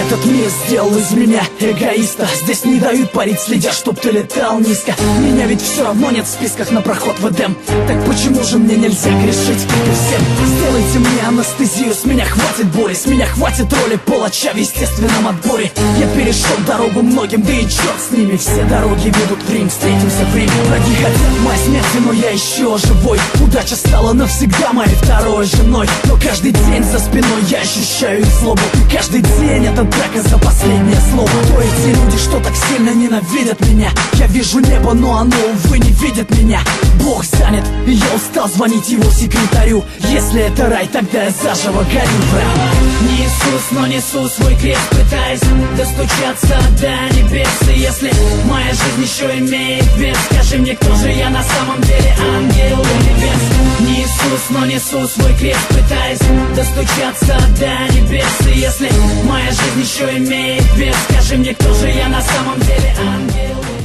Этот мир сделал из меня эгоиста. Здесь не дают парить, следя, чтоб ты летал низко. Меня ведь все равно нет в списках на проход в Эдем. Так почему же мне нельзя грешить, как и всем? Сделайте мне анестезию, с меня хватит боли, с меня хватит роли палача в естественном отборе. Я перешел дорогу многим, да и черт с ними. Все дороги ведут в Рим, встретимся в Риме. Враги хотят моей смерти, но я еще живой. Удача стала навсегда моей второй женой. Но каждый день за спиной я ощущаю их злобу. И каждый день это драка за последнее слово. Кто эти люди, что так сильно ненавидят меня? Я вижу небо, но оно, увы, не видит меня. Бог занят, и я устал звонить его секретарю. Если это рай, тогда я заживо горю, брат. Не Иисус, но несу свой крест, пытаясь достучаться до небес. И если моя жизнь еще имеет вес, скажи мне, кто же я на самом деле, ангел или бес? Не Иисус, но несу свой крест, пытаясь достучаться до небес. И если моя жизнь еще имеет вес, скажи мне, кто же я на самом деле, ангел.